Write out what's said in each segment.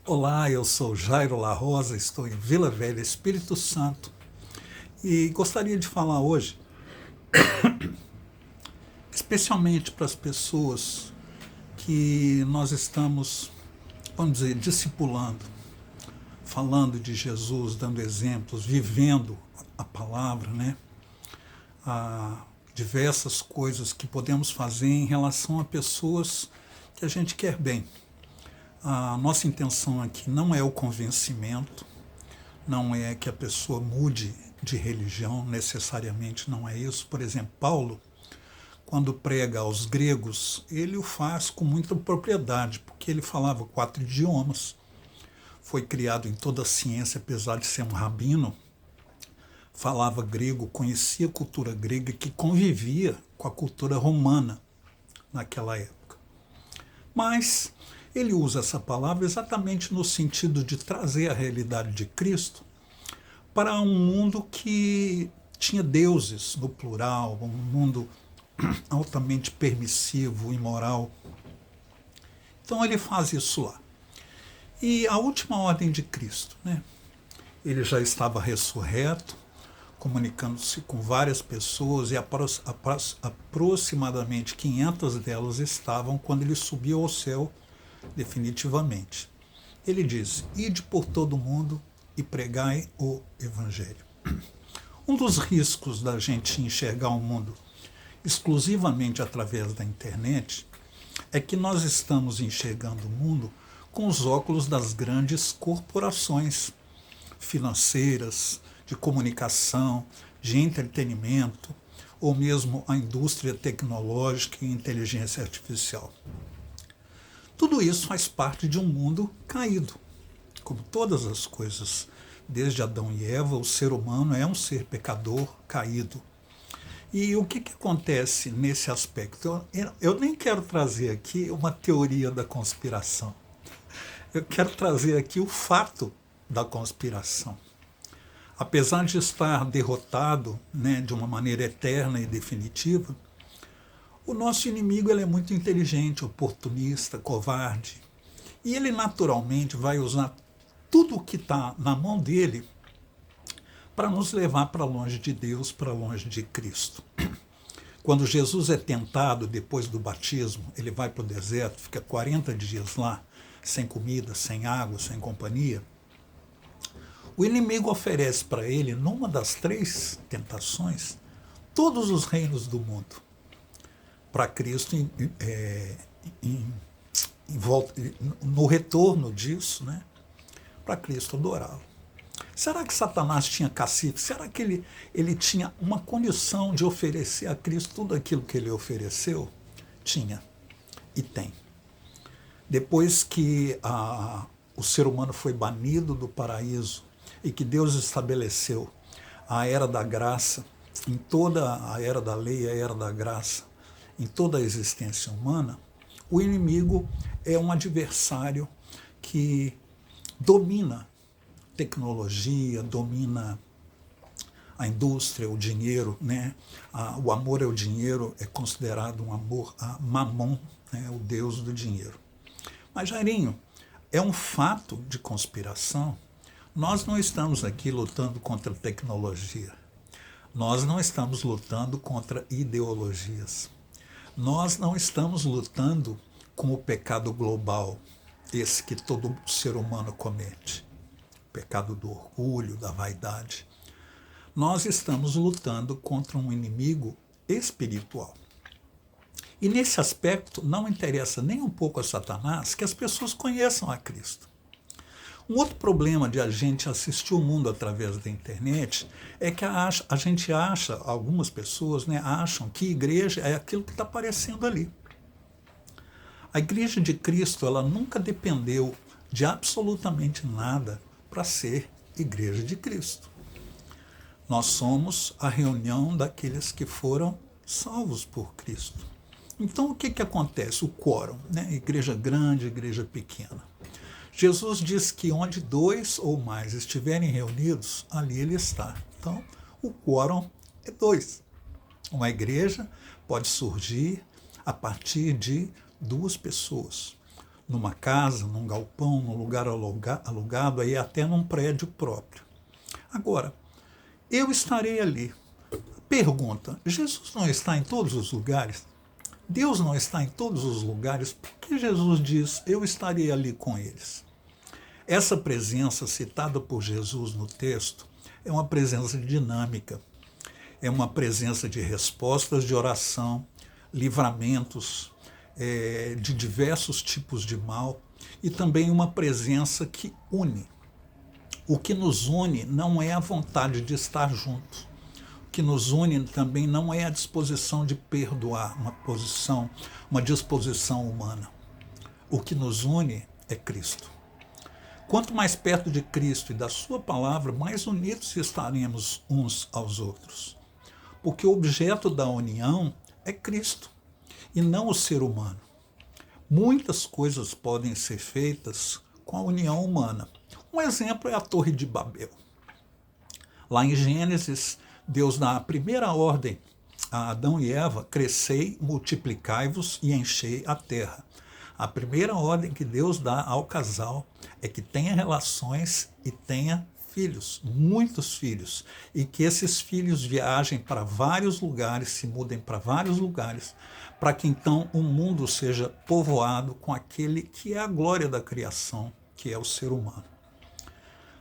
Olá, eu sou Jairo La Rosa, estou em Vila Velha, Espírito Santo, e gostaria de falar hoje, especialmente para as pessoas que nós estamos, vamos dizer, discipulando, falando de Jesus, dando exemplos, vivendo a palavra, né? Há diversas coisas que podemos fazer em relação a pessoas que a gente quer bem. A nossa intenção aqui não é o convencimento, não é que a pessoa mude de religião, necessariamente não é isso. Por exemplo, Paulo, quando prega aos gregos, ele o faz com muita propriedade, porque ele falava 4 idiomas, foi criado em toda a ciência, apesar de ser um rabino, falava grego, conhecia a cultura grega que convivia com a cultura romana naquela época. Mas ele usa essa palavra exatamente no sentido de trazer a realidade de Cristo para um mundo que tinha deuses no plural, um mundo altamente permissivo, imoral. Então ele faz isso lá. E a última ordem de Cristo, né? Ele já estava ressurreto, comunicando-se com várias pessoas e aproximadamente 500 delas estavam quando ele subiu ao céu definitivamente. Ele diz: ide por todo o mundo e pregai o Evangelho. Um dos riscos da gente enxergar o mundo exclusivamente através da internet é que nós estamos enxergando o mundo com os óculos das grandes corporações financeiras, de comunicação, de entretenimento, ou mesmo a indústria tecnológica e inteligência artificial. Tudo isso faz parte de um mundo caído. Como todas as coisas, desde Adão e Eva, o ser humano é um ser pecador caído. E o que acontece nesse aspecto? Eu nem quero trazer aqui uma teoria da conspiração. Eu quero trazer aqui o fato da conspiração. Apesar de estar derrotado, né, de uma maneira eterna e definitiva, o nosso inimigo ele é muito inteligente, oportunista, covarde. E ele naturalmente vai usar tudo o que está na mão dele para nos levar para longe de Deus, para longe de Cristo. Quando Jesus é tentado depois do batismo, ele vai para o deserto, fica 40 dias lá, sem comida, sem água, sem companhia. O inimigo oferece para ele, numa das 3 tentações, todos os reinos do mundo. Para Cristo, no retorno disso, né, para Cristo adorá-lo. Será que Satanás tinha cacife? Será que ele tinha uma condição de oferecer a Cristo tudo aquilo que ele ofereceu? Tinha e tem. Depois que o ser humano foi banido do paraíso e que Deus estabeleceu a era da graça, em toda a era da lei, a era da graça, em toda a existência humana, o inimigo é um adversário que domina tecnologia, domina a indústria, o dinheiro, né? O amor ao dinheiro é considerado um amor a Mamon, né? O deus do dinheiro. Mas, Jairinho, é um fato de conspiração. Nós não estamos aqui lutando contra a tecnologia. Nós não estamos lutando contra ideologias. Nós não estamos lutando com o pecado global, esse que todo ser humano comete. O pecado do orgulho, da vaidade. Nós estamos lutando contra um inimigo espiritual. E nesse aspecto não interessa nem um pouco a Satanás que as pessoas conheçam a Cristo. Um outro problema de a gente assistir o mundo através da internet é que a gente acha, algumas pessoas, né, acham que igreja é aquilo que está aparecendo ali. A igreja de Cristo ela nunca dependeu de absolutamente nada para ser igreja de Cristo. Nós somos a reunião daqueles que foram salvos por Cristo. Então o que acontece? O quórum, né? Igreja grande, igreja pequena. Jesus diz que onde 2 ou mais estiverem reunidos, ali ele está. Então, o quórum é 2. Uma igreja pode surgir a partir de 2 pessoas. numa casa, num galpão, num lugar alugado, aí até num prédio próprio. Agora, eu estarei ali. Pergunta, Jesus não está em todos os lugares? Deus não está em todos os lugares? Por que Jesus diz, eu estarei ali com eles? Essa presença citada por Jesus no texto é uma presença dinâmica, é uma presença de respostas de oração, livramentos de diversos tipos de mal e também uma presença que une. O que nos une não é a vontade de estar junto. O que nos une também não é a disposição de perdoar, uma disposição humana. O que nos une é Cristo. Quanto mais perto de Cristo e da sua palavra, mais unidos estaremos uns aos outros. Porque o objeto da união é Cristo e não o ser humano. Muitas coisas podem ser feitas com a união humana. Um exemplo é a Torre de Babel. Lá em Gênesis, Deus dá a primeira ordem a Adão e Eva: crescei, multiplicai-vos e enchei a terra. A primeira ordem que Deus dá ao casal é que tenha relações e tenha filhos, muitos filhos, e que esses filhos viajem para vários lugares, se mudem para vários lugares, para que então o mundo seja povoado com aquele que é a glória da criação, que é o ser humano.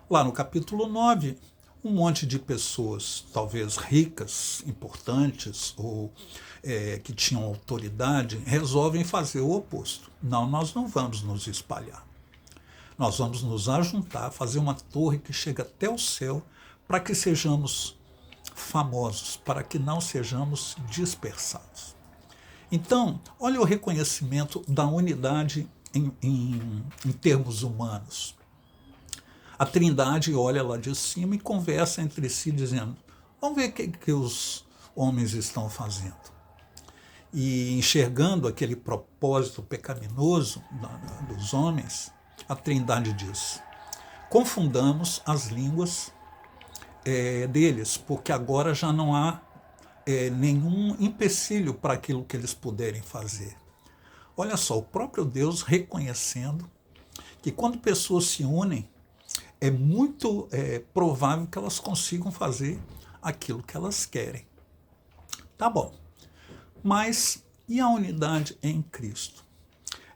Lá no capítulo 9, um monte de pessoas, talvez ricas, importantes ou que tinham autoridade, resolvem fazer o oposto. Não, nós não vamos nos espalhar. Nós vamos nos ajuntar, fazer uma torre que chega até o céu para que sejamos famosos, para que não sejamos dispersados. Então, olha o reconhecimento da unidade em termos humanos. A Trindade olha lá de cima e conversa entre si, dizendo: vamos ver o que os homens estão fazendo. E enxergando aquele propósito pecaminoso dos homens, a Trindade diz: confundamos as línguas deles, porque agora já não há nenhum empecilho para aquilo que eles puderem fazer. Olha só, o próprio Deus reconhecendo que quando pessoas se unem, é muito provável que elas consigam fazer aquilo que elas querem. Tá bom, mas e a unidade em Cristo?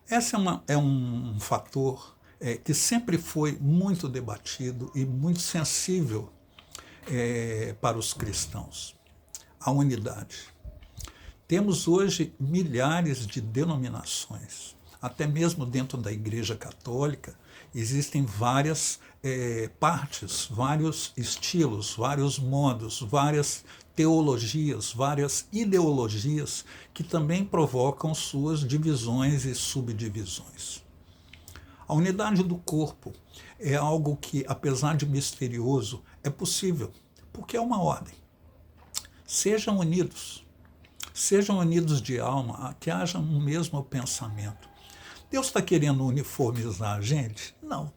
Esse é um fator que sempre foi muito debatido e muito sensível para os cristãos. A unidade. Temos hoje milhares de denominações. Até mesmo dentro da Igreja Católica existem várias partes, vários estilos, vários modos, várias teologias, várias ideologias que também provocam suas divisões e subdivisões. A unidade do corpo é algo que, apesar de misterioso, é possível, porque é uma ordem. Sejam unidos de alma, que haja um mesmo pensamento. Deus está querendo uniformizar a gente? Não.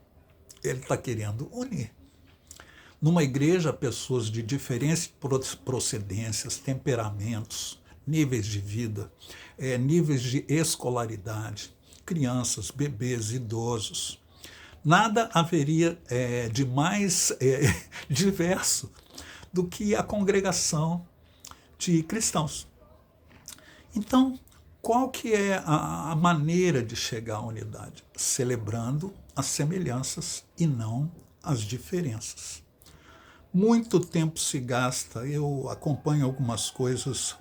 Ele está querendo unir. Numa igreja, pessoas de diferentes procedências, temperamentos, níveis de vida, níveis de escolaridade, crianças, bebês, idosos. Nada haveria de mais diverso do que a congregação de cristãos. Então, qual que é a maneira de chegar à unidade? Celebrando as semelhanças e não as diferenças. Muito tempo se gasta, eu acompanho algumas coisas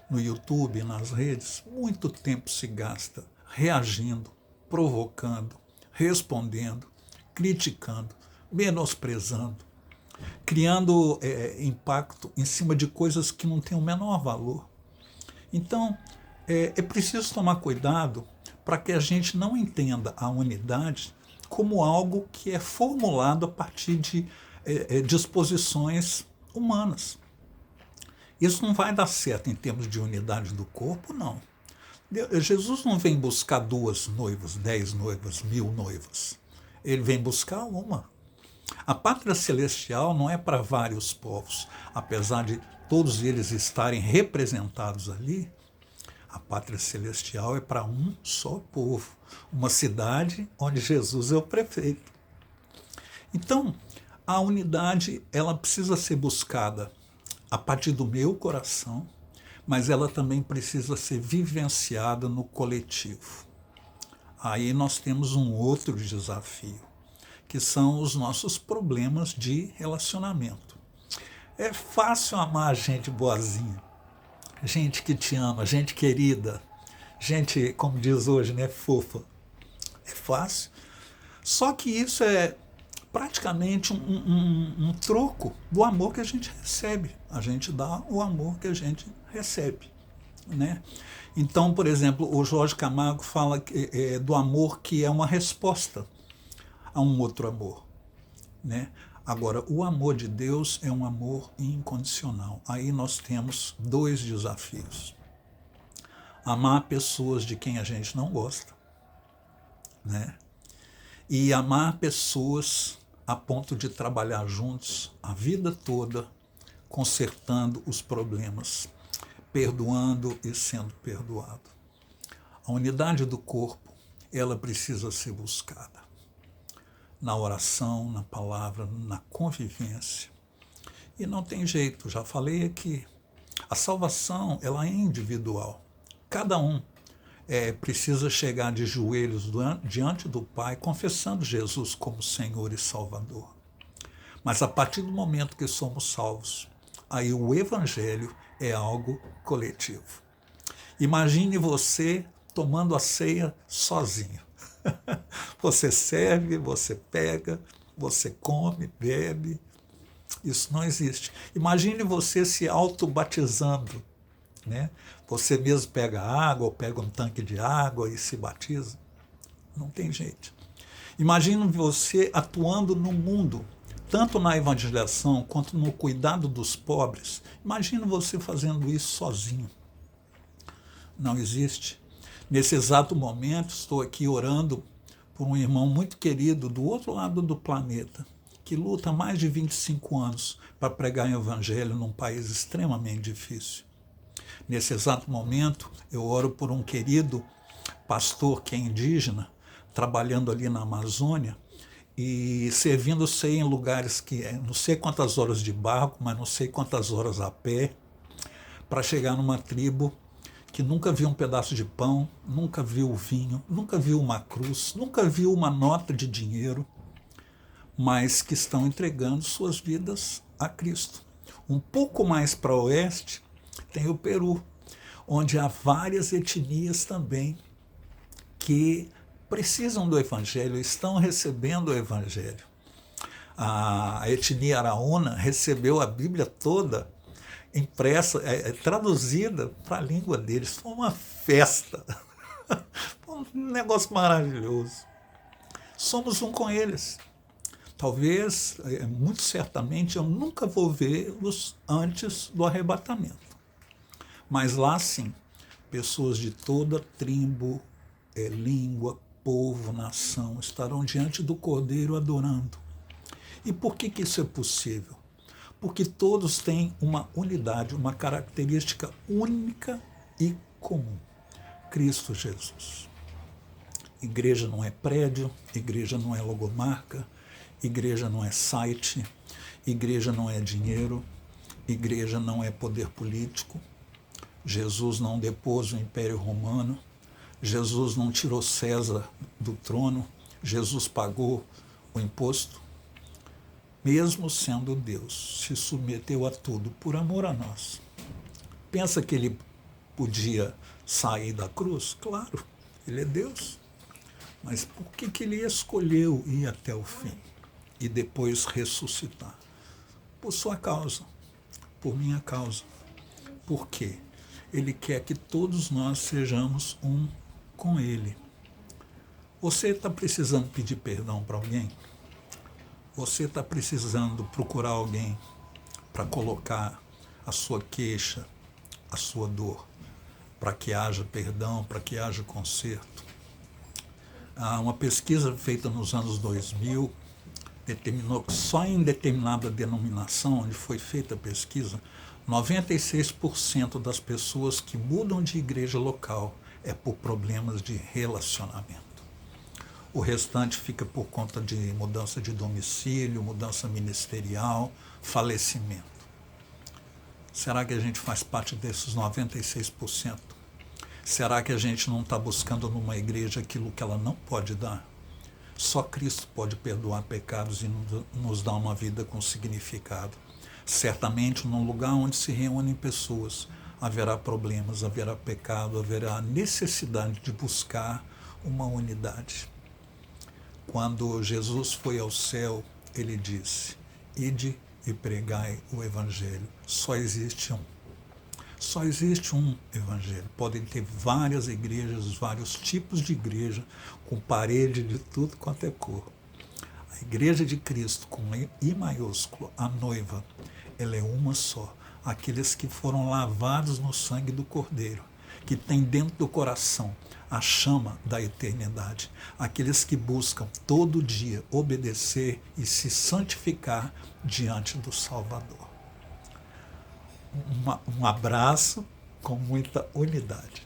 no YouTube, nas redes, muito tempo se gasta reagindo, provocando, respondendo, criticando, menosprezando, criando impacto em cima de coisas que não têm o menor valor. Então, é preciso tomar cuidado para que a gente não entenda a unidade como algo que é formulado a partir de disposições humanas. Isso não vai dar certo em termos de unidade do corpo, não. Jesus não vem buscar 2 noivas, 10 noivas, 1000 noivas. Ele vem buscar uma. A pátria celestial não é para vários povos, apesar de todos eles estarem representados ali. A pátria celestial é para um só povo, uma cidade onde Jesus é o prefeito. Então, a unidade ela precisa ser buscada a partir do meu coração, mas ela também precisa ser vivenciada no coletivo. Aí nós temos um outro desafio, que são os nossos problemas de relacionamento. É fácil amar gente boazinha, gente que te ama, gente querida, gente, como diz hoje, né, fofa. É fácil. Só que isso é praticamente um troco do amor que a gente recebe. A gente dá o amor que a gente recebe, né? Então, por exemplo, o Jorge Camargo fala do amor que é uma resposta a um outro amor, né? Agora, o amor de Deus é um amor incondicional. Aí nós temos dois desafios. Amar pessoas de quem a gente não gosta, né? E amar pessoas a ponto de trabalhar juntos a vida toda, consertando os problemas, perdoando e sendo perdoado. A unidade do corpo, ela precisa ser buscada na oração, na palavra, na convivência. E não tem jeito, já falei aqui, a salvação ela é individual. Cada um precisa chegar de joelhos diante do Pai, confessando Jesus como Senhor e Salvador. Mas a partir do momento que somos salvos, aí o Evangelho é algo coletivo. Imagine você tomando a ceia sozinho. Você serve, você pega, você come, bebe. Isso não existe. Imagine você se auto-batizando, né? Você mesmo pega água ou pega um tanque de água e se batiza. Não tem jeito. Imagine você atuando no mundo, tanto na evangelização quanto no cuidado dos pobres. Imagine você fazendo isso sozinho. Não existe. Nesse exato momento, estou aqui orando por um irmão muito querido do outro lado do planeta, que luta há mais de 25 anos para pregar o evangelho num país extremamente difícil. Nesse exato momento, eu oro por um querido pastor que é indígena, trabalhando ali na Amazônia e servindo ceia em lugares que não sei quantas horas de barco, mas não sei quantas horas a pé, para chegar numa tribo que nunca viu um pedaço de pão, nunca viu vinho, nunca viu uma cruz, nunca viu uma nota de dinheiro, mas que estão entregando suas vidas a Cristo. Um pouco mais para o oeste, tem o Peru, onde há várias etnias também que precisam do Evangelho, estão recebendo o Evangelho. A etnia Araúna recebeu a Bíblia toda impressa, traduzida para a língua deles. Foi uma festa, um negócio maravilhoso. Somos um com eles. Talvez, muito certamente, eu nunca vou vê-los antes do arrebatamento. Mas lá sim, pessoas de toda tribo, língua, povo, nação, estarão diante do Cordeiro adorando. E por que isso é possível? Porque todos têm uma unidade, uma característica única e comum. Cristo Jesus. Igreja não é prédio, igreja não é logomarca, igreja não é site, igreja não é dinheiro, igreja não é poder político. Jesus não depôs o Império Romano, Jesus não tirou César do trono, Jesus pagou o imposto. Mesmo sendo Deus, se submeteu a tudo por amor a nós. Pensa que ele podia sair da cruz? Claro, ele é Deus. Mas por que ele escolheu ir até o fim e depois ressuscitar? Por sua causa, por minha causa. Por quê? Ele quer que todos nós sejamos um com ele. Você está precisando pedir perdão para alguém? Você está precisando procurar alguém para colocar a sua queixa, a sua dor, para que haja perdão, para que haja conserto? Uma pesquisa feita nos anos 2000 determinou que só em determinada denominação onde foi feita a pesquisa, 96% das pessoas que mudam de igreja local é por problemas de relacionamento. O restante fica por conta de mudança de domicílio, mudança ministerial, falecimento. Será que a gente faz parte desses 96%? Será que a gente não está buscando numa igreja aquilo que ela não pode dar? Só Cristo pode perdoar pecados e nos dar uma vida com significado. Certamente, num lugar onde se reúnem pessoas, haverá problemas, haverá pecado, haverá necessidade de buscar uma unidade. Quando Jesus foi ao céu, ele disse: ide e pregai o evangelho. Só existe um. Só existe um evangelho. Podem ter várias igrejas, vários tipos de igreja, com parede de tudo quanto é cor. A igreja de Cristo, com I maiúsculo, a noiva, ela é uma só. Aqueles que foram lavados no sangue do Cordeiro, que tem dentro do coração a chama da eternidade. Aqueles que buscam todo dia obedecer e se santificar diante do Salvador. Um abraço com muita unidade.